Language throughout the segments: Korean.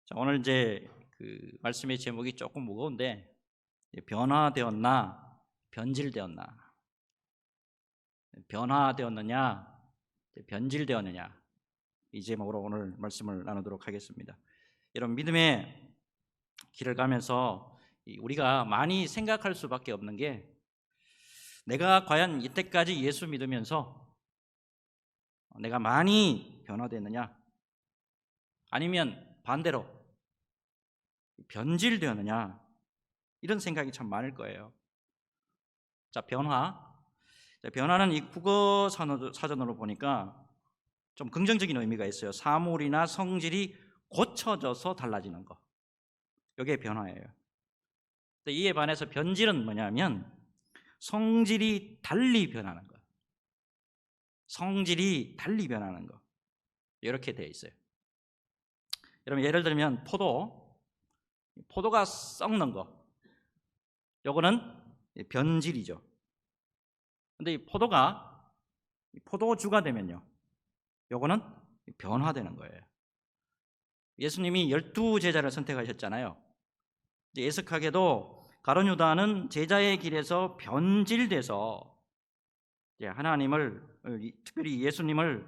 자, 오늘 이제 그 말씀의 제목이 조금 무거운데, 변화되었나 변질되었나, 변화되었느냐 변질되었느냐, 이 제목으로 오늘 말씀을 나누도록 하겠습니다. 여러분, 믿음의 길을 가면서 우리가 많이 생각할 수밖에 없는 게, 내가 과연 이때까지 예수 믿으면서 내가 많이 변화됐느냐, 아니면 반대로 변질되었느냐, 이런 생각이 참 많을 거예요. 자, 변화는 이 국어 사전으로 보니까 좀 긍정적인 의미가 있어요. 사물이나 성질이 고쳐져서 달라지는 거, 이게 변화예요. 이에 반해서 변질은 뭐냐면 성질이 달리 변하는 거, 성질이 달리 변하는 거, 이렇게 되어 있어요. 여러분, 예를 들면 포도가 썩는 거, 요거는 변질이죠. 근데 이 포도주가 되면요, 요거는 변화되는 거예요. 예수님이 12제자를 선택하셨잖아요. 애석하게도 가룟 유다는 제자의 길에서 변질돼서 하나님을, 특별히 예수님을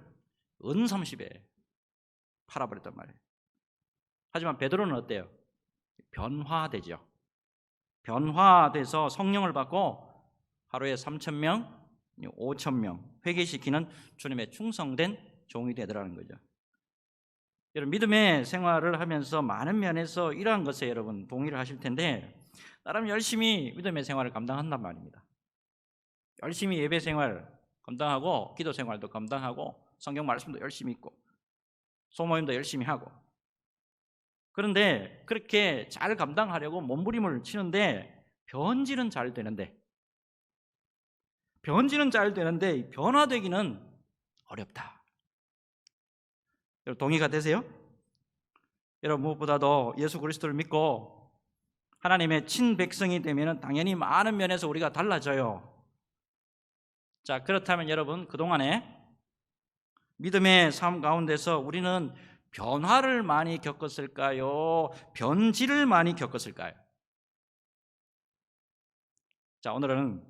은 30에 팔아버렸단 말이에요. 하지만 베드로는 어때요? 변화되죠. 변화돼서 성령을 받고 하루에 3,000명, 5,000명 회개시키는 주님의 충성된 종이 되더라는 거죠. 여러분, 믿음의 생활을 하면서 많은 면에서 이러한 것에 여러분 동의를 하실 텐데, 나름 열심히 믿음의 생활을 감당한단 말입니다. 열심히 예배 생활 감당하고, 기도 생활도 감당하고, 성경 말씀도 열심히 읽고, 소모임도 열심히 하고. 그런데 그렇게 잘 감당하려고 몸부림을 치는데 변질은 잘 되는데 변화되기는 어렵다. 여러분, 동의가 되세요? 여러분, 무엇보다도 예수 그리스도를 믿고 하나님의 친백성이 되면 당연히 많은 면에서 우리가 달라져요. 자, 그렇다면 여러분, 그동안에 믿음의 삶 가운데서 우리는 변화를 많이 겪었을까요? 변질을 많이 겪었을까요? 자, 오늘은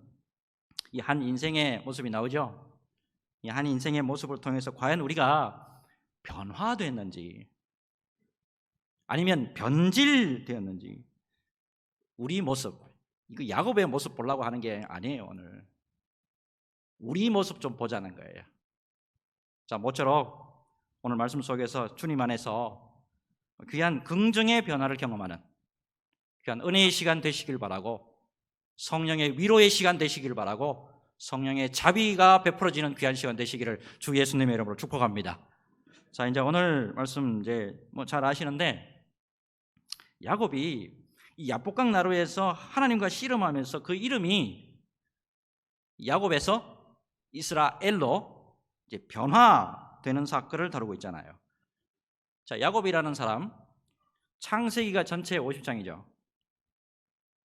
이 한 인생의 모습이 나오죠. 이 한 인생의 모습을 통해서 과연 우리가 변화됐는지 아니면 변질되었는지, 우리 모습, 이거 야곱의 모습 보려고 하는 게 아니에요. 오늘 우리 모습 좀 보자는 거예요. 자, 모쪼록 오늘 말씀 속에서 주님 안에서 귀한 긍정의 변화를 경험하는 귀한 은혜의 시간 되시길 바라고, 성령의 위로의 시간 되시길 바라고, 성령의 자비가 베풀어지는 귀한 시간 되시기를 주 예수님의 이름으로 축복합니다. 자, 이제 오늘 말씀 잘 아시는데, 야곱이 이 야복강 나루에서 하나님과 씨름하면서 그 이름이 야곱에서 이스라엘로 이제 변화되는 사건을 다루고 있잖아요. 자, 야곱이라는 사람, 창세기가 전체 50장이죠.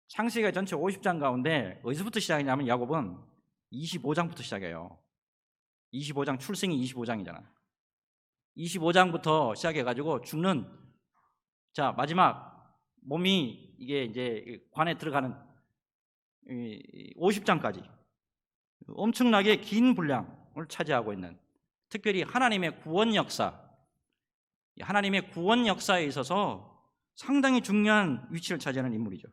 창세기가 전체 50장 가운데 어디서부터 시작이냐면 야곱은 25장부터 시작해요. 25장, 출생이 25장이잖아요. 25장부터 시작해가지고 죽는, 자, 마지막 몸이 이게 이제 관에 들어가는 50장까지 엄청나게 긴 분량을 차지하고 있는, 특별히 하나님의 구원 역사에 있어서 상당히 중요한 위치를 차지하는 인물이죠.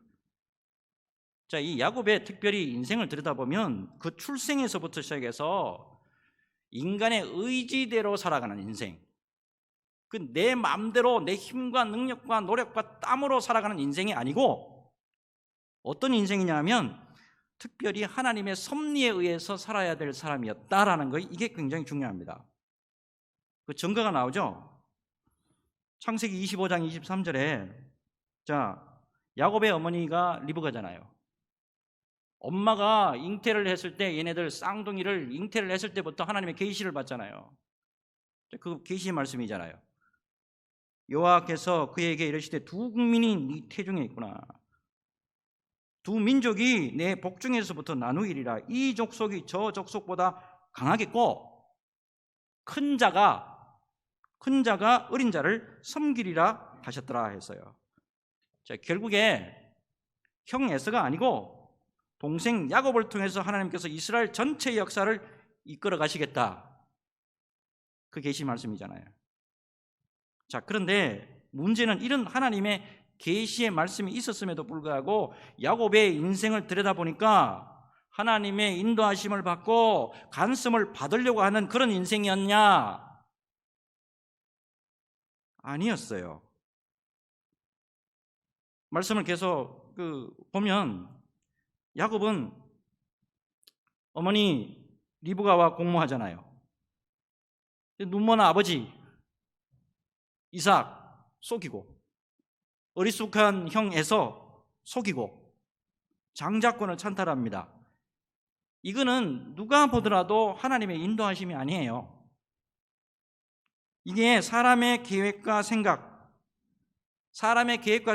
자, 이 야곱의 특별히 인생을 들여다보면 그 출생에서부터 시작해서 인간의 의지대로 살아가는 인생, 그 내 마음대로 내 힘과 능력과 노력과 땀으로 살아가는 인생이 아니고, 어떤 인생이냐면 특별히 하나님의 섭리에 의해서 살아야 될 사람이었다라는 거, 이게 굉장히 중요합니다. 그 증거가 나오죠. 창세기 25장 23절에 자, 야곱의 어머니가 리브가잖아요. 엄마가 잉태를 했을 때, 얘네들 쌍둥이를 잉태를 했을 때부터 하나님의 계시를 받잖아요. 그 계시의 말씀이잖아요. 여호와께서 그에게 이르시되 두 국민이 네 태중에 있구나. 두 민족이 내 복중에서부터 나누이리라. 이 족속이 저 족속보다 강하겠고 큰 자가 어린 자를 섬기리라 생각하셨더라 했어요. 자, 결국에 형 에서가 아니고 동생 야곱을 통해서 하나님께서 이스라엘 전체 역사를 이끌어 가시겠다. 그 계시 말씀이잖아요. 자, 그런데 문제는 이런 하나님의 계시의 말씀이 있었음에도 불구하고 야곱의 인생을 들여다보니까 하나님의 인도하심을 받고 간섭을 받으려고 하는 그런 인생이었냐? 아니었어요. 말씀을 계속 보면 야곱은 어머니 리브가와 공모하잖아요. 눈먼 아버지 이삭 속이고 어리숙한 형 에서 속이고 장자권을 찬탈합니다. 이거는 누가 보더라도 하나님의 인도하심이 아니에요. 이게 사람의 계획과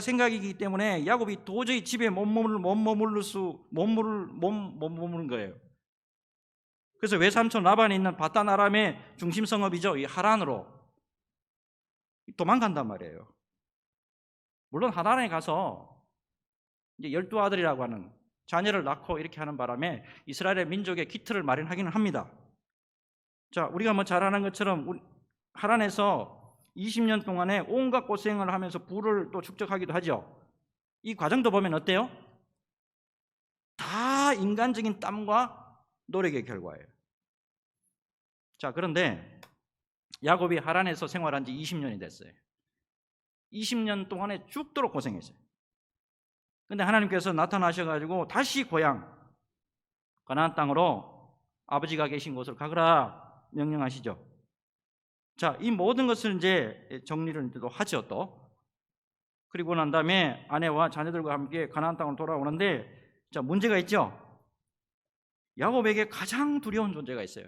생각이기 때문에 야곱이 도저히 집에 못 머무는 거예요. 그래서 외삼촌 라반에 있는 바단 아람의 중심 성읍이죠. 이 하란으로 도망간단 말이에요. 물론 하란에 가서 이제 12아들이라고 하는 자녀를 낳고 이렇게 하는 바람에 이스라엘의 민족의 기틀을 마련하기는 합니다. 자, 우리가 뭐 잘 아는 것처럼 하란에서 20년 동안에 온갖 고생을 하면서 부를 또 축적하기도 하죠. 이 과정도 보면 어때요? 다 인간적인 땀과 노력의 결과예요. 자, 그런데 야곱이 하란에서 생활한 지 20년이 됐어요. 20년 동안에 죽도록 고생했어요. 근데 하나님께서 나타나셔가지고 다시 고향 가나안 땅으로 아버지가 계신 곳으로 가거라 명령하시죠. 자, 이 모든 것을 이제 정리를 또 하죠. 또 그리고 난 다음에 아내와 자녀들과 함께 가나안 땅으로 돌아오는데, 자, 문제가 있죠. 야곱에게 가장 두려운 존재가 있어요.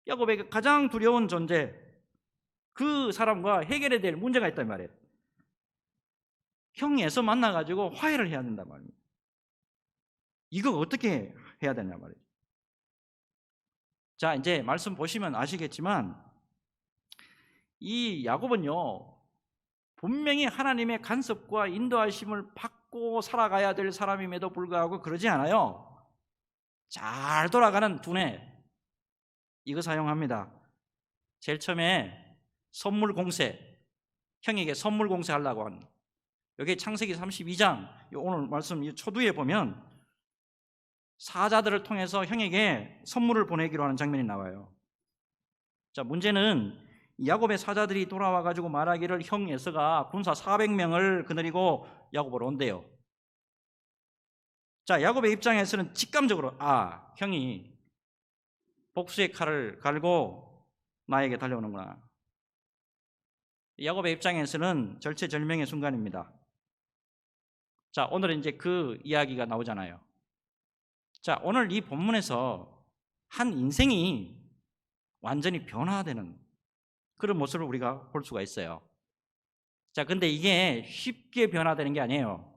야곱에게 가장 두려운 존재, 그 사람과 해결해야 될 문제가 있단 말이에요. 형 에서 만나가지고 화해를 해야 된단 말입니다. 이거 어떻게 해야 되냐 말이에요. 자, 이제 말씀 보시면 아시겠지만 이 야곱은요 분명히 하나님의 간섭과 인도하심을 받고 살아가야 될 사람임에도 불구하고 그러지 않아요. 잘 돌아가는 두뇌, 이거 사용합니다. 제일 처음에 선물 공세, 형에게 선물 공세하려고 하는, 여기 창세기 32장 오늘 말씀 초두에 보면 사자들을 통해서 형에게 선물을 보내기로 하는 장면이 나와요. 자, 문제는 야곱의 사자들이 돌아와 가지고 말하기를 형 에서가 군사 400명을 거느리고 야곱으로 온대요. 자, 야곱의 입장에서는 직감적으로 형이 복수의 칼을 갈고 나에게 달려오는구나. 야곱의 입장에서는 절체절명의 순간입니다. 자, 오늘은 이제 그 이야기가 나오잖아요. 자, 오늘 이 본문에서 한 인생이 완전히 변화되는 그런 모습을 우리가 볼 수가 있어요. 자, 근데 이게 쉽게 변화되는 게 아니에요.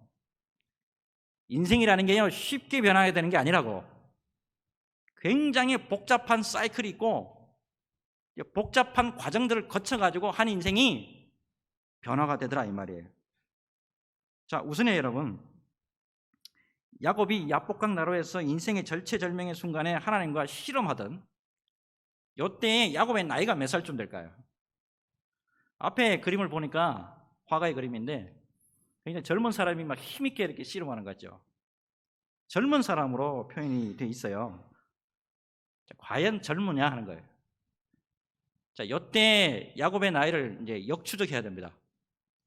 인생이라는 게요 쉽게 변화해야 되는 게 아니라고. 굉장히 복잡한 사이클이 있고 복잡한 과정들을 거쳐가지고 한 인생이 변화가 되더라 이 말이에요. 자, 우선에 여러분, 야곱이 야복강 나루에서 인생의 절체절명의 순간에 하나님과 실험하던 이때에 야곱의 나이가 몇 살쯤 될까요? 앞에 그림을 보니까 화가의 그림인데 굉장히 젊은 사람이 막 힘있게 이렇게 씨름하는 것 같죠. 젊은 사람으로 표현이 되어 있어요. 자, 과연 젊으냐 하는 거예요. 자, 이때 야곱의 나이를 이제 역추적해야 됩니다.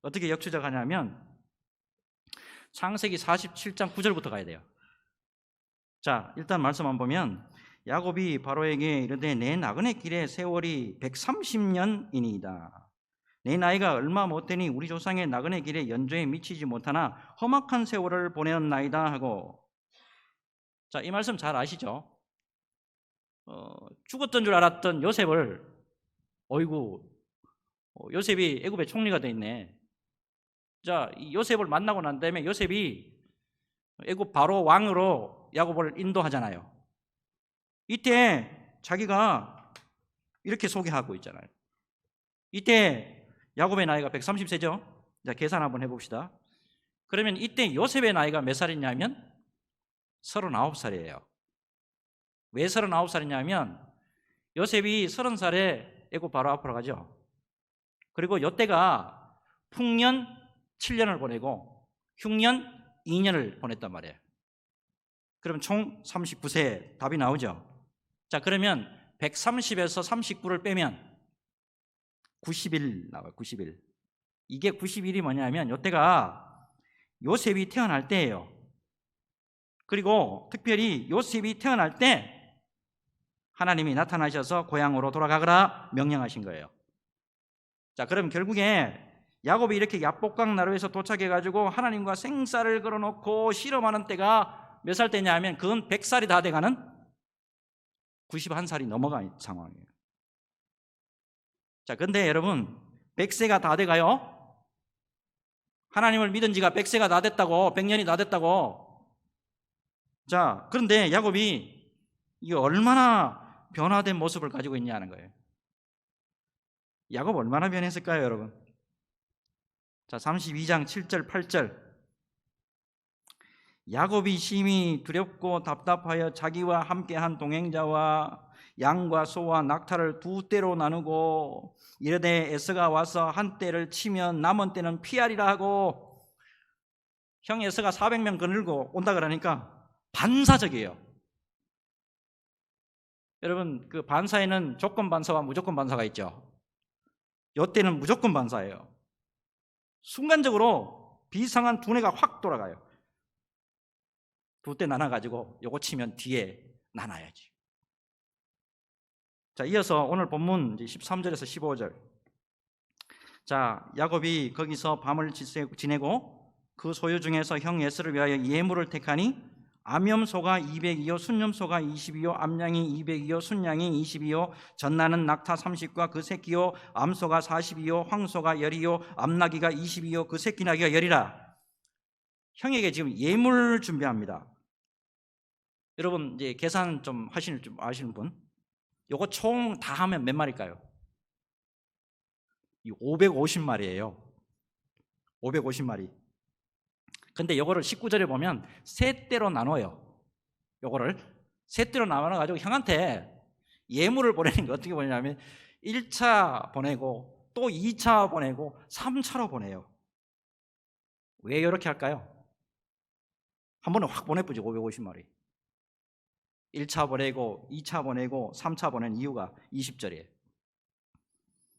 어떻게 역추적하냐면 창세기 47장 9절부터 가야 돼요. 자, 일단 말씀만 보면 야곱이 바로에게 이르되 내 나그네 길의 세월이 130년이니이다. 내 나이가 얼마 못되니 우리 조상의 나그네 길에 연조에 미치지 못하나 험악한 세월을 보내었나이다 하고. 자, 이 말씀 잘 아시죠? 죽었던 줄 알았던 요셉을 어이구 요셉이 애굽의 총리가 돼 있네. 자, 이 요셉을 만나고 난 다음에 요셉이 애굽 바로 왕으로 야곱을 인도하잖아요. 이때 자기가 이렇게 소개하고 있잖아요. 이때 야곱의 나이가 130세죠. 자, 계산 한번 해봅시다. 그러면 이때 요셉의 나이가 몇 살이냐면 39살이에요. 왜 39살이냐면 요셉이 30살에 애굽 바로 앞으로 가죠. 그리고 이때가 풍년 7년을 보내고 흉년 2년을 보냈단 말이에요. 그럼 총 39세 답이 나오죠. 자, 그러면 130에서 39를 빼면 90일 나와요. 90일. 이게 90일이 뭐냐면 이때가 요셉이 태어날 때예요. 그리고 특별히 요셉이 태어날 때 하나님이 나타나셔서 고향으로 돌아가거라 명령하신 거예요. 자, 그럼 결국에 야곱이 이렇게 야복강 나루에서 도착해가지고 하나님과 생쌀을 걸어놓고 실험하는 때가 몇 살 때냐 하면 그건 100살이 다 돼가는 91살이 넘어간 상황이에요. 자, 근데 여러분 100세가 다 돼가요? 하나님을 믿은 지가 100세가 다 됐다고, 100년이 다 됐다고. 자, 그런데 야곱이 이게 얼마나 변화된 모습을 가지고 있냐는 거예요. 야곱 얼마나 변했을까요, 여러분? 자, 32장 7절 8절. 야곱이 심히 두렵고 답답하여 자기와 함께한 동행자와 양과 소와 낙타를 두 떼로 나누고 이르되 에서가 와서 한 떼를 치면 남은 떼는 피하리라 하고, 형 에서가 400명 거느리고 온다 그러니까 반사적이에요. 여러분, 그 반사에는 조건 반사와 무조건 반사가 있죠. 이때는 무조건 반사예요. 순간적으로 비상한 두뇌가 확 돌아가요. 두 떼 나눠가지고 요거 치면 뒤에 나눠야지. 자, 이어서 오늘 본문 13절에서 15절. 자, 야곱이 거기서 밤을 지내고 그 소유 중에서 형 에서를 위하여 예물을 택하니 암염소가 200이요 순염소가 20이요 암양이 200이요 순양이 20이요 전나는 낙타 30과 그 새끼요 암소가 40이요 황소가 10이요 암나귀가 20이요 그 새끼 나귀가 10이라. 형에게 지금 예물 준비합니다. 여러분 이제 계산 좀 아시는 분? 요거 총 다 하면 몇 마리일까요? 550마리예요. 550마리. 근데 요거를 19절에 보면 세 떼로 나눠요. 요거를 세 떼로 나눠가지고 형한테 예물을 보내는 게 어떻게 보내냐면 1차 보내고 또 2차 보내고 3차로 보내요. 왜 이렇게 할까요? 한 번에 확 보내쁘지. 550마리 1차 보내고 2차 보내고 3차 보낸 이유가 20절이에요.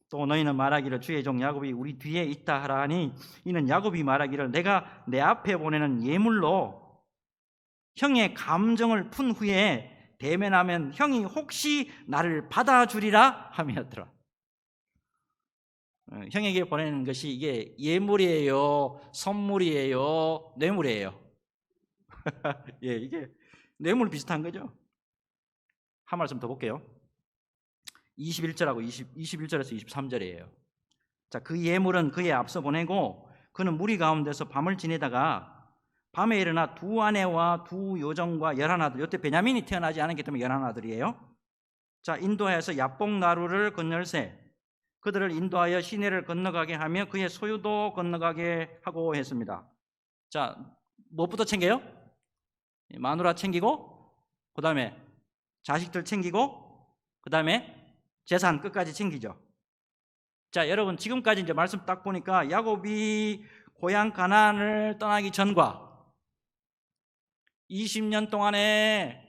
또 너희는 말하기를 주의 종 야곱이 우리 뒤에 있다 하라 하니 이는 야곱이 말하기를 내가 내 앞에 보내는 예물로 형의 감정을 푼 후에 대면하면 형이 혹시 나를 받아주리라 함이었더라. 형에게 보내는 것이 이게 예물이에요, 선물이에요, 뇌물이에요? 예, 이게 뇌물 비슷한 거죠. 한 말씀 더 볼게요. 21절하고 21절에서 23절이에요. 자, 그 예물은 그에 앞서 보내고 그는 무리 가운데서 밤을 지내다가 밤에 일어나 두 아내와 두 요정과 11아들, 이때 베냐민이 태어나지 않았기 때문에 11아들이에요. 자, 인도하여서 야복 나루를 건널세 그들을 인도하여 시내를 건너가게 하며 그의 소유도 건너가게 하고 했습니다. 자, 무엇부터 챙겨요? 마누라 챙기고, 그 다음에 자식들 챙기고, 그 다음에 재산 끝까지 챙기죠. 자, 여러분 지금까지 이제 말씀 딱 보니까 야곱이 고향 가나안을 떠나기 전과 20년 동안에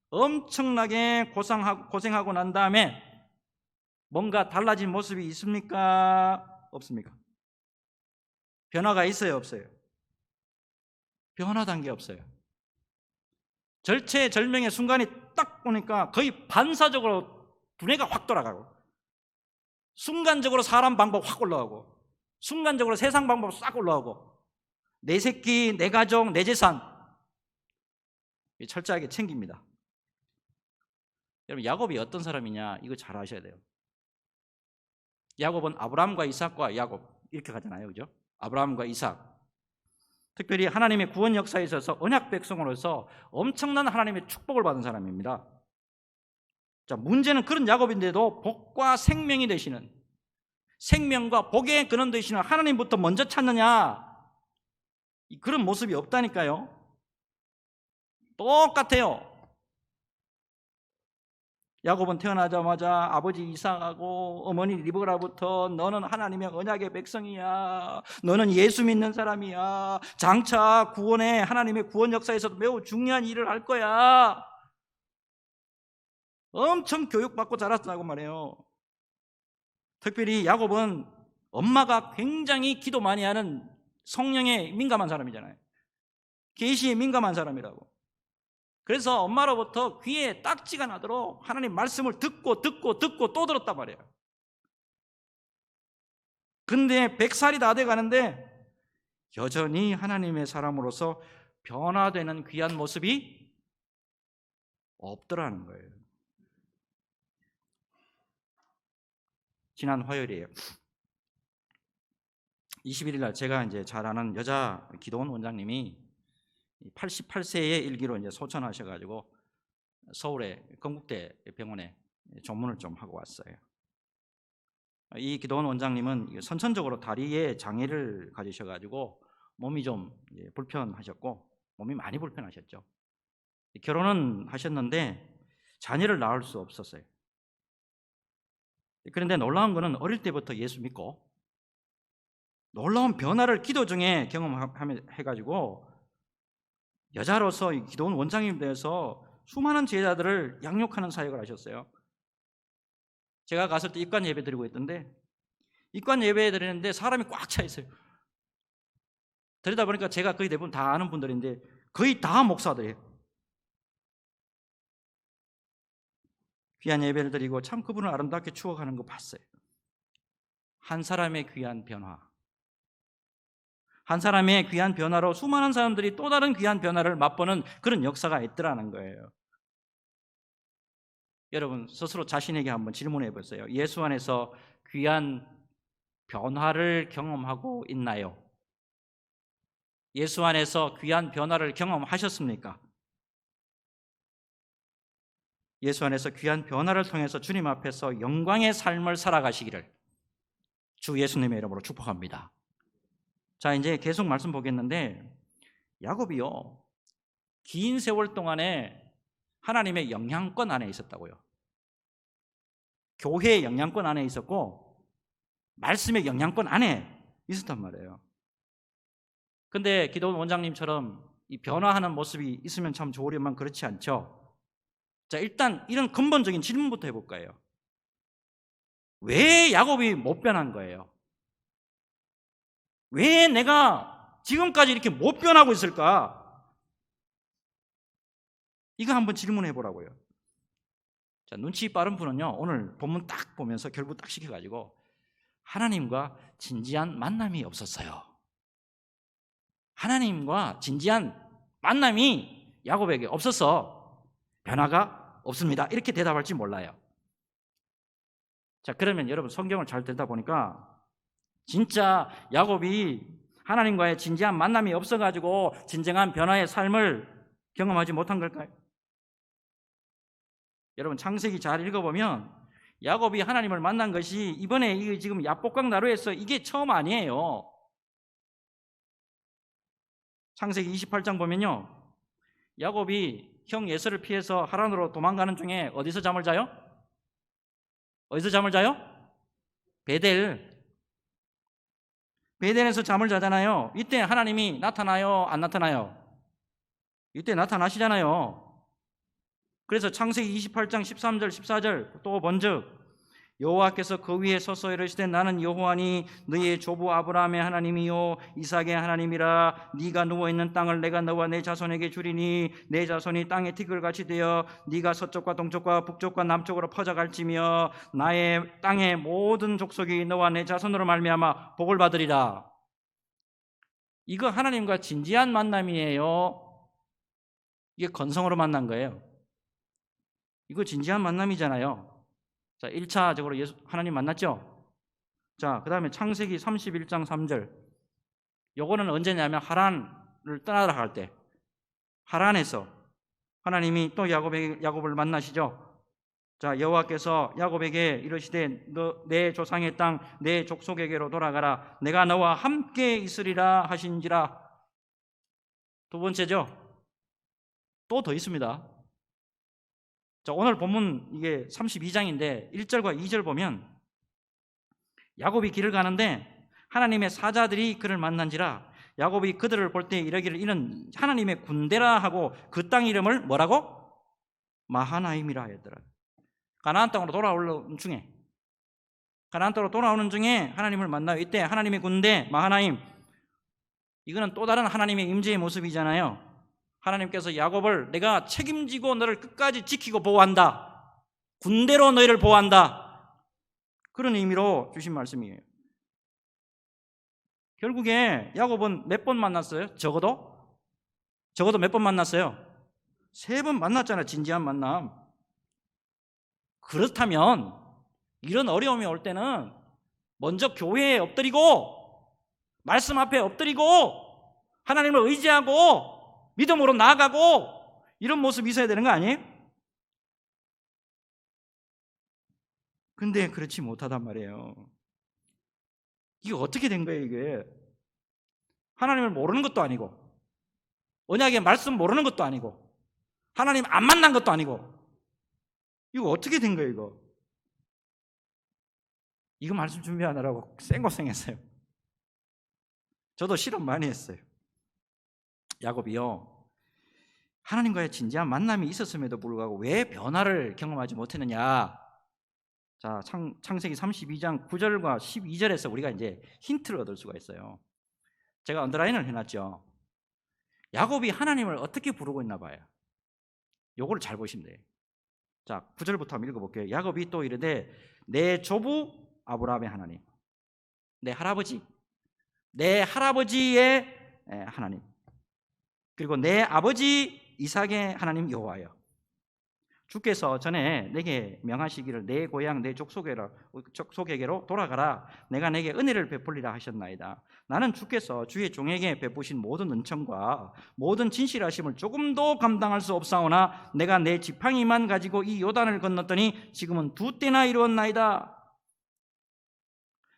엄청나게 고생하고 난 다음에 뭔가 달라진 모습이 있습니까? 없습니까? 변화가 있어요? 없어요? 변화된 게 없어요. 절체절명의 순간이 딱 보니까 거의 반사적으로 두뇌가 확 돌아가고, 순간적으로 사람 방법 확 올라가고, 순간적으로 세상 방법 싹 올라가고, 내 새끼, 내 가족, 내 재산 철저하게 챙깁니다. 여러분 야곱이 어떤 사람이냐 이거 잘 아셔야 돼요. 야곱은 아브라함과 이삭과 야곱 이렇게 가잖아요, 그죠? 아브라함과 이삭. 특별히 하나님의 구원 역사에 있어서 언약 백성으로서 엄청난 하나님의 축복을 받은 사람입니다. 자, 문제는 그런 야곱인데도 복과 생명이 되시는, 생명과 복의 근원 되시는 하나님부터 먼저 찾느냐? 그런 모습이 없다니까요. 똑같아요. 야곱은 태어나자마자 아버지 이삭하고 어머니 리브가로부터 너는 하나님의 언약의 백성이야, 너는 예수 믿는 사람이야, 장차 구원의 하나님의 구원 역사에서도 매우 중요한 일을 할 거야, 엄청 교육받고 자랐다고 말해요. 특별히 야곱은 엄마가 굉장히 기도 많이 하는 성령에 민감한 사람이잖아요. 계시에 민감한 사람이라고. 그래서 엄마로부터 귀에 딱지가 나도록 하나님 말씀을 듣고 또 들었단 말이에요. 근데 100살이 다 돼가는데 여전히 하나님의 사람으로서 변화되는 귀한 모습이 없더라는 거예요. 지난 화요일이에요. 21일 날 제가 이제 잘 아는 여자 기도원 원장님이 88세의 일기로 이제 소천하셔가지고 서울의 건국대 병원에 전문을 좀 하고 왔어요. 이 기도원 원장님은 선천적으로 다리에 장애를 가지셔가지고 몸이 좀 불편하셨고 몸이 많이 불편하셨죠. 결혼은 하셨는데 자녀를 낳을 수 없었어요. 그런데 놀라운 거는 어릴 때부터 예수 믿고 놀라운 변화를 기도 중에 경험해가지고 여자로서 기도원 원장님 되어서 수많은 제자들을 양육하는 사역을 하셨어요. 제가 갔을 때 입관 예배 드리고 있던데 입관 예배 드리는데 사람이 꽉 차 있어요. 드리다 보니까 제가 거의 대부분 다 아는 분들인데 거의 다 목사들이에요. 귀한 예배를 드리고 참 그분을 아름답게 추억하는 거 봤어요. 한 사람의 귀한 변화, 한 사람의 귀한 변화로 수많은 사람들이 또 다른 귀한 변화를 맛보는 그런 역사가 있더라는 거예요. 여러분 스스로 자신에게 한번 질문해 보세요. 예수 안에서 귀한 변화를 경험하고 있나요? 예수 안에서 귀한 변화를 경험하셨습니까? 예수 안에서 귀한 변화를 통해서 주님 앞에서 영광의 삶을 살아가시기를 주 예수님의 이름으로 축복합니다. 자, 이제 계속 말씀 보겠는데 야곱이요 긴 세월 동안에 하나님의 영향권 안에 있었다고요. 교회의 영향권 안에 있었고 말씀의 영향권 안에 있었단 말이에요. 근데 기도원 원장님처럼 이 변화하는 모습이 있으면 참 좋으련만 그렇지 않죠. 자, 일단 이런 근본적인 질문부터 해볼까요? 왜 야곱이 못 변한 거예요? 왜 내가 지금까지 이렇게 못 변하고 있을까? 이거 한번 질문해 보라고요. 자, 눈치 빠른 분은요 오늘 본문 딱 보면서 결부 딱 시켜가지고 하나님과 진지한 만남이 없었어요. 하나님과 진지한 만남이 야곱에게 없어서 변화가 없습니다, 이렇게 대답할지 몰라요. 자, 그러면 여러분 성경을 잘 듣다 보니까 진짜 야곱이 하나님과의 진지한 만남이 없어가지고 진정한 변화의 삶을 경험하지 못한 걸까요? 여러분 창세기 잘 읽어보면 야곱이 하나님을 만난 것이 이번에 지금 야복강 나루에서 이게 처음 아니에요. 창세기 28장 보면요 야곱이 형 에서를 피해서 하란으로 도망가는 중에 어디서 잠을 자요? 어디서 잠을 자요? 베델에서 잠을 자잖아요. 이때 하나님이 나타나요? 안 나타나요? 이때 나타나시잖아요. 그래서 창세기 28장 13절 14절 또 먼저 여호와께서 그 위에 서서 이르시되 나는 여호와니 너의 조부 아브라함의 하나님이요 이삭의 하나님이라. 네가 누워있는 땅을 내가 너와 내 자손에게 주리니 내 자손이 땅의 티끌같이 되어 네가 서쪽과 동쪽과 북쪽과 남쪽으로 퍼져갈지며 나의 땅의 모든 족속이 너와 내 자손으로 말미암아 복을 받으리라. 이거 하나님과 진지한 만남이에요? 이게 건성으로 만난 거예요? 이거 진지한 만남이잖아요. 자, 1차적으로 하나님 만났죠? 자, 그 다음에 창세기 31장 3절. 요거는 언제냐면 하란을 떠나갈 때 하란에서 하나님이 또 야곱을 만나시죠? 자, 여호와께서 야곱에게 이르시되 너 내 조상의 땅 내 족속에게로 돌아가라. 내가 너와 함께 있으리라 하신지라. 두 번째죠. 또 더 있습니다. 자, 오늘 본문 이게 32장인데 1절과 2절 보면 야곱이 길을 가는데 하나님의 사자들이 그를 만난지라. 야곱이 그들을 볼 때 이르기를 이는 하나님의 군대라 하고 그 땅 이름을 뭐라고? 마하나임이라 하였더라. 가나안 땅으로 돌아오는 중에 하나님을 만나요. 이때 하나님의 군대 마하나임, 이거는 또 다른 하나님의 임재의 모습이잖아요. 하나님께서 야곱을 내가 책임지고 너를 끝까지 지키고 보호한다, 군대로 너희를 보호한다, 그런 의미로 주신 말씀이에요. 결국에 야곱은 몇 번 만났어요? 적어도 몇 번 만났어요? 3번 만났잖아요. 진지한 만남. 그렇다면 이런 어려움이 올 때는 먼저 교회에 엎드리고 말씀 앞에 엎드리고 하나님을 의지하고 믿음으로 나아가고 이런 모습이 있어야 되는 거 아니에요? 근데 그렇지 못하단 말이에요. 이게 어떻게 된 거예요? 이게 하나님을 모르는 것도 아니고 언약의 말씀 모르는 것도 아니고 하나님 안 만난 것도 아니고 이거 어떻게 된 거예요? 이거 말씀 준비하느라고 생고생했어요. 저도 실험 많이 했어요. 야곱이요, 하나님과의 진지한 만남이 있었음에도 불구하고 왜 변화를 경험하지 못했느냐. 자, 창세기 32장 9절과 12절에서 우리가 이제 힌트를 얻을 수가 있어요. 제가 언더라인을 해놨죠. 야곱이 하나님을 어떻게 부르고 있나 봐요. 요거를 잘 보시면 돼요. 자, 9절부터 한번 읽어볼게요. 야곱이 또 이르되 내 조부 아브라함의 하나님, 내 할아버지의 하나님, 그리고 내 아버지 이삭의 하나님 여호와여, 주께서 전에 내게 명하시기를 내 고향 내 족속에게로 돌아가라. 내가 내게 은혜를 베풀리라 하셨나이다. 나는 주께서 주의 종에게 베푸신 모든 은총과 모든 진실하심을 조금도 감당할 수 없사오나 내가 내 지팡이만 가지고 이 요단을 건넜더니 지금은 2때나 이루었나이다.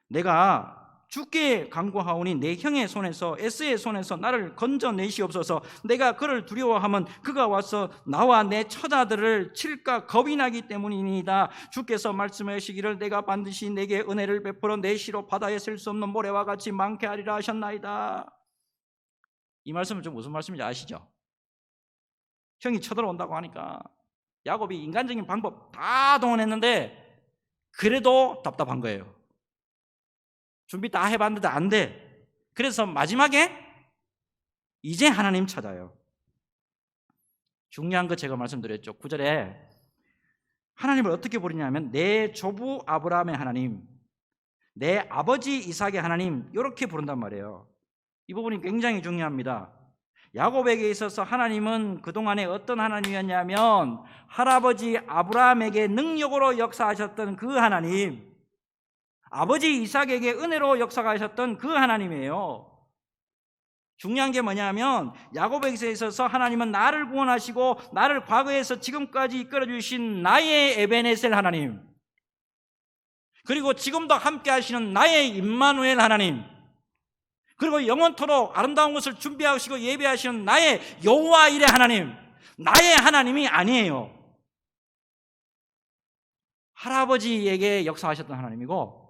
내가 주께 간구하오니 내 형의 손에서 에스의 손에서 나를 건져내시옵소서. 내가 그를 두려워하면 그가 와서 나와 내 처자들을 칠까 겁이 나기 때문이니이다. 주께서 말씀하시기를 내가 반드시 내게 은혜를 베풀어 내 시로 바다에 셀 수 없는 모래와 같이 많게 하리라 하셨나이다. 이 말씀은 좀 무슨 말씀인지 아시죠? 형이 쳐들어온다고 하니까 야곱이 인간적인 방법 다 동원했는데 그래도 답답한 거예요. 준비 다 해봤는데 안 돼. 그래서 마지막에 이제 하나님 찾아요. 중요한 거 제가 말씀드렸죠. 9절에 하나님을 어떻게 부르냐면 내 조부 아브라함의 하나님, 내 아버지 이삭의 하나님, 이렇게 부른단 말이에요. 이 부분이 굉장히 중요합니다. 야곱에게 있어서 하나님은 그동안에 어떤 하나님이었냐면 할아버지 아브라함에게 능력으로 역사하셨던 그 하나님, 아버지 이삭에게 은혜로 역사하셨던 그 하나님이에요. 중요한 게 뭐냐면 야곱에게 있어서 하나님은 나를 구원하시고 나를 과거에서 지금까지 이끌어주신 나의 에베네셀 하나님, 그리고 지금도 함께 하시는 나의 임마누엘 하나님, 그리고 영원토록 아름다운 것을 준비하시고 예배하시는 나의 여호와 일의 하나님, 나의 하나님이 아니에요. 할아버지에게 역사하셨던 하나님이고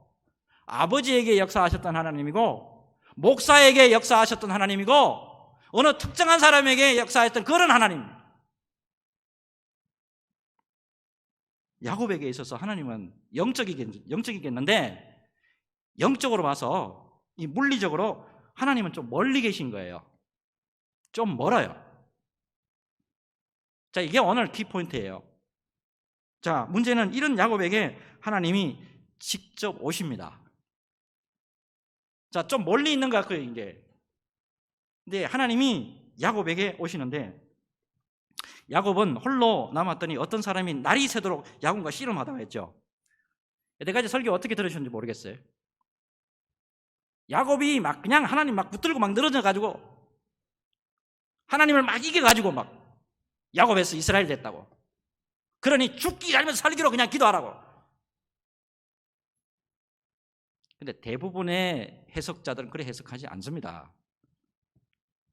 아버지에게 역사하셨던 하나님이고 목사에게 역사하셨던 하나님이고 어느 특정한 사람에게 역사했던 그런 하나님. 야곱에게 있어서 하나님은 영적이겠는데 영적으로 봐서 이 물리적으로 하나님은 좀 멀리 계신 거예요. 좀 멀어요. 자, 이게 오늘 키포인트예요. 자, 문제는 이런 야곱에게 하나님이 직접 오십니다. 자, 좀 멀리 있는 것 같고요, 이게. 근데 하나님이 야곱에게 오시는데 야곱은 홀로 남았더니 어떤 사람이 날이 새도록 야곱과 씨름하다고 했죠. 여태까지 설교 어떻게 들으셨는지 모르겠어요. 야곱이 막 그냥 하나님 막 붙들고 막 늘어져 가지고 하나님을 막 이겨 가지고 막 야곱에서 이스라엘 됐다고 그러니 죽기 아니면 살기로 그냥 기도하라고. 근데 대부분의 해석자들은 그렇게 해석하지 않습니다.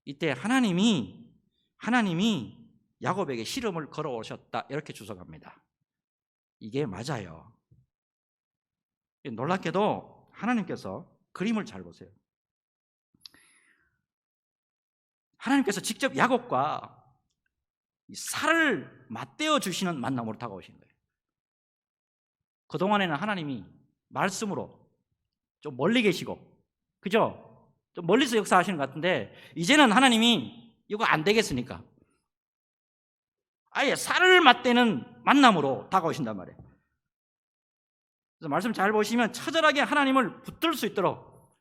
이때 하나님이 야곱에게 시름을 걸어오셨다 이렇게 주석합니다. 이게 맞아요. 놀랍게도 하나님께서 그림을 잘 보세요. 하나님께서 직접 야곱과 살을 맞대어 주시는 만남으로 다가오신 거예요. 그동안에는 하나님이 말씀으로 좀 멀리 계시고, 그죠? 좀 멀리서 역사하시는 것 같은데, 이제는 하나님이 이거 안 되겠으니까 아예 살을 맞대는 만남으로 다가오신단 말이에요. 그래서 말씀 잘 보시면 처절하게 하나님을 붙들 수 있도록,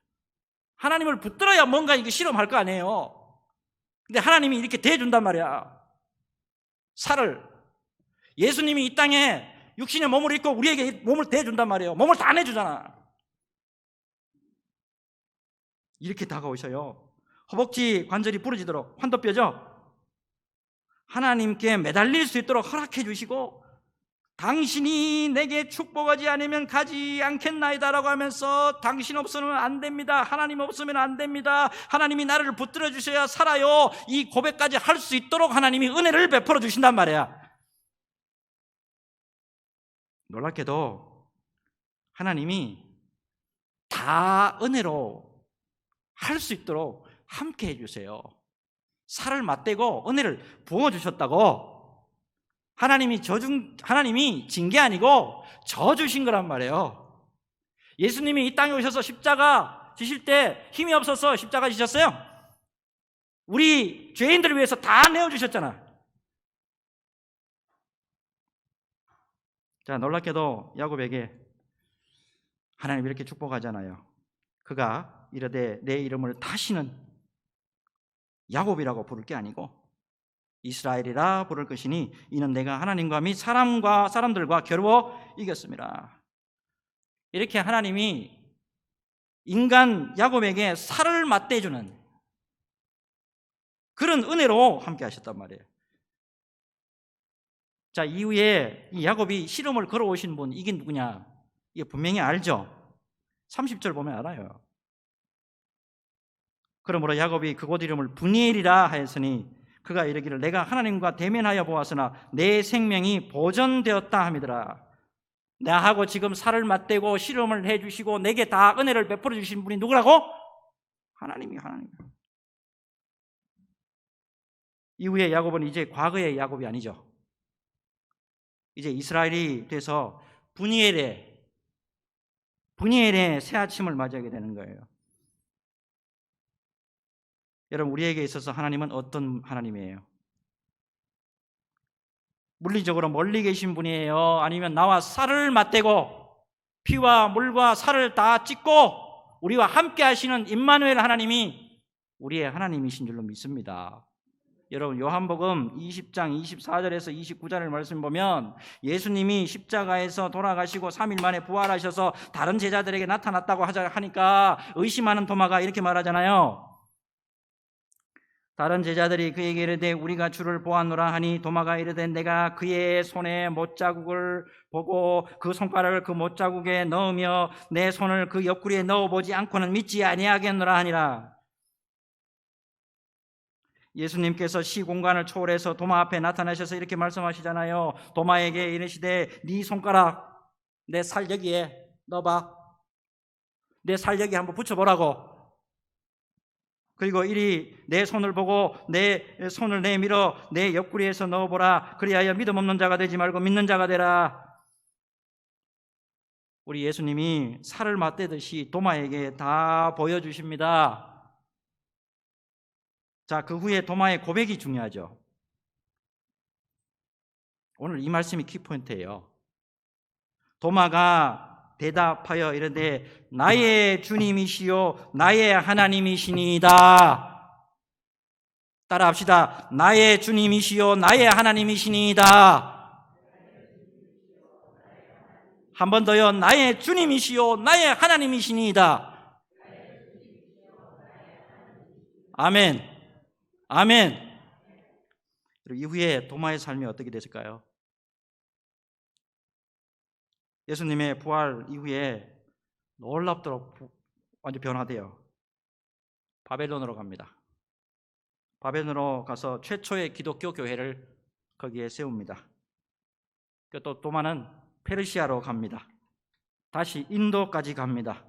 하나님을 붙들어야 뭔가 이게 실험할 거 아니에요. 근데 하나님이 이렇게 대준단 말이야. 살을. 예수님이 이 땅에 육신의 몸을 입고 우리에게 몸을 대준단 말이에요. 몸을 다 내주잖아. 이렇게 다가오셔요. 허벅지 관절이 부러지도록, 환도뼈죠? 하나님께 매달릴 수 있도록 허락해 주시고, 당신이 내게 축복하지 않으면 가지 않겠나이다라고 하면서 당신 없으면 안 됩니다. 하나님 없으면 안 됩니다. 하나님이 나를 붙들어 주셔야 살아요. 이 고백까지 할 수 있도록 하나님이 은혜를 베풀어 주신단 말이야. 놀랍게도 하나님이 다 은혜로 할 수 있도록 함께 해주세요. 살을 맞대고 은혜를 부어주셨다고. 하나님이 진 게 아니고 져 주신 거란 말이에요. 예수님이 이 땅에 오셔서 십자가 지실 때 힘이 없어서 십자가 지셨어요? 우리 죄인들을 위해서 다 내어주셨잖아. 자, 놀랍게도 야곱에게 하나님이 이렇게 축복하잖아요. 그가 이르되 내 이름을 다시는 야곱이라고 부를 게 아니고 이스라엘이라 부를 것이니 이는 내가 하나님과 및 사람들과 겨루어 이겼습니다. 이렇게 하나님이 인간 야곱에게 살을 맞대주는 그런 은혜로 함께 하셨단 말이에요. 자, 이후에 이 야곱이 시름을 걸어오신 분, 이게 누구냐? 이게 분명히 알죠? 30절 보면 알아요. 그러므로 야곱이 그곳 이름을 브니엘이라 하였으니 그가 이르기를 내가 하나님과 대면하여 보았으나 내 생명이 보존되었다 함이더라. 나하고 지금 살을 맞대고 시름을 해주시고 내게 다 은혜를 베풀어 주신 분이 누구라고? 하나님. 이후에 야곱은 이제 과거의 야곱이 아니죠. 이제 이스라엘이 돼서 브니엘의 새 아침을 맞이하게 되는 거예요. 여러분, 우리에게 있어서 하나님은 어떤 하나님이에요? 물리적으로 멀리 계신 분이에요? 아니면 나와 살을 맞대고 피와 물과 살을 다 찢고 우리와 함께 하시는 임마누엘 하나님이 우리의 하나님이신 줄로 믿습니다. 여러분, 요한복음 20장 24절에서 29절을 말씀 보면 예수님이 십자가에서 돌아가시고 3일 만에 부활하셔서 다른 제자들에게 나타났다고 하니까 의심하는 도마가 이렇게 말하잖아요. 다른 제자들이 그에게 이르되 우리가 주를 보았노라 하니 도마가 이르되 내가 그의 손에 못자국을 보고 그 손가락을 그 못자국에 넣으며 내 손을 그 옆구리에 넣어보지 않고는 믿지 아니하겠노라 하니라. 예수님께서 시공간을 초월해서 도마 앞에 나타나셔서 이렇게 말씀하시잖아요. 도마에게 이르시되 네 손가락 내 살 여기에 넣어봐. 내 살 여기 한번 붙여보라고. 그리고 이리 내 손을 보고 내 손을 내밀어 내 옆구리에서 넣어보라. 그리하여 믿음 없는 자가 되지 말고 믿는 자가 되라. 우리 예수님이 살을 맞대듯이 도마에게 다 보여주십니다. 자, 그 후에 도마의 고백이 중요하죠. 오늘 이 말씀이 키포인트예요. 도마가 대답하여 이르되 나의 주님이시요 나의 하나님이시니이다. 따라합시다. 나의 주님이시요 나의 하나님이시니이다. 한 번 더요. 나의 주님이시요 나의 하나님이시니이다. 아멘. 아멘. 그리고 이후에 도마의 삶이 어떻게 됐을까요? 예수님의 부활 이후에 놀랍도록 완전 변화돼요. 바벨론으로 갑니다. 바벨론으로 가서 최초의 기독교 교회를 거기에 세웁니다. 또 또마는 페르시아로 갑니다. 다시 인도까지 갑니다.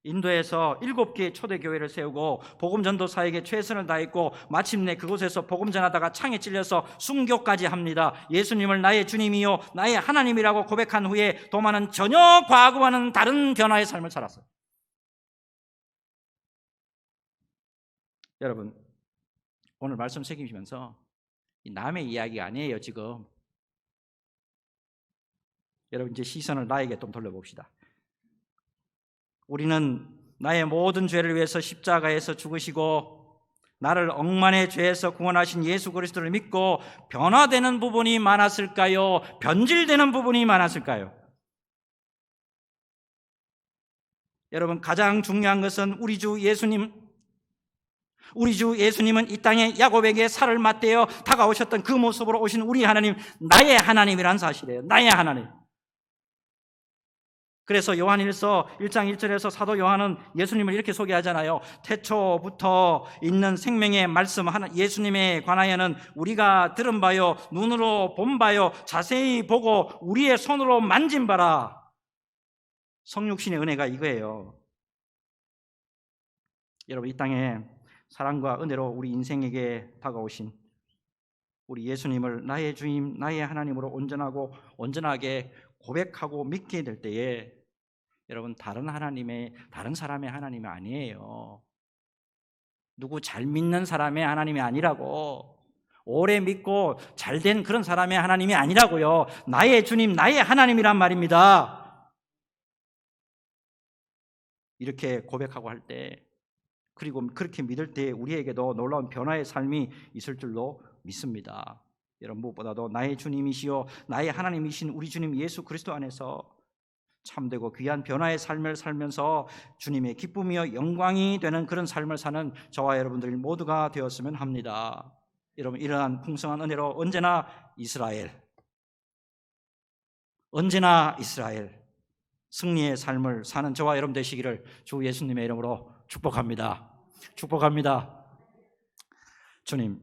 인도에서 7개의 초대교회를 세우고 복음전도사에게 최선을 다했고 마침내 그곳에서 복음 전하다가 창에 찔려서 순교까지 합니다. 예수님을 나의 주님이요 나의 하나님이라고 고백한 후에 도마는 전혀 과거와는 다른 변화의 삶을 살았어요. 여러분, 오늘 말씀 새기시면서 남의 이야기가 아니에요. 지금 여러분 이제 시선을 나에게 좀 돌려봅시다. 우리는 나의 모든 죄를 위해서 십자가에서 죽으시고 나를 억만의 죄에서 구원하신 예수 그리스도를 믿고 변화되는 부분이 많았을까요? 변질되는 부분이 많았을까요? 여러분, 가장 중요한 것은 우리 주 예수님은 이 땅에 야곱에게 살을 맞대어 다가오셨던 그 모습으로 오신 우리 하나님, 나의 하나님이란 사실이에요. 나의 하나님. 그래서 요한일서 1장 1절에서 사도 요한은 예수님을 이렇게 소개하잖아요. 태초부터 있는 생명의 말씀 예수님에 관하여는 우리가 들은 바요 눈으로 본 바요 자세히 보고 우리의 손으로 만진 바라. 성육신의 은혜가 이거예요. 여러분, 이 땅에 사랑과 은혜로 우리 인생에게 다가오신 우리 예수님을 나의 주님, 나의 하나님으로 온전하게 고백하고 믿게 될 때에 여러분, 다른 사람의 하나님이 아니에요. 누구 잘 믿는 사람의 하나님이 아니라고, 오래 믿고 잘된 그런 사람의 하나님이 아니라고요. 나의 주님, 나의 하나님이란 말입니다. 이렇게 고백하고 할 때, 그리고 그렇게 믿을 때 우리에게도 놀라운 변화의 삶이 있을 줄로 믿습니다. 여러분, 무엇보다도 나의 주님이시요 나의 하나님이신 우리 주님 예수 그리스도 안에서 참되고 귀한 변화의 삶을 살면서 주님의 기쁨이요 영광이 되는 그런 삶을 사는 저와 여러분들 모두가 되었으면 합니다. 여러분, 이러한 풍성한 은혜로 언제나 이스라엘 승리의 삶을 사는 저와 여러분 되시기를 주 예수님의 이름으로 축복합니다. 주님,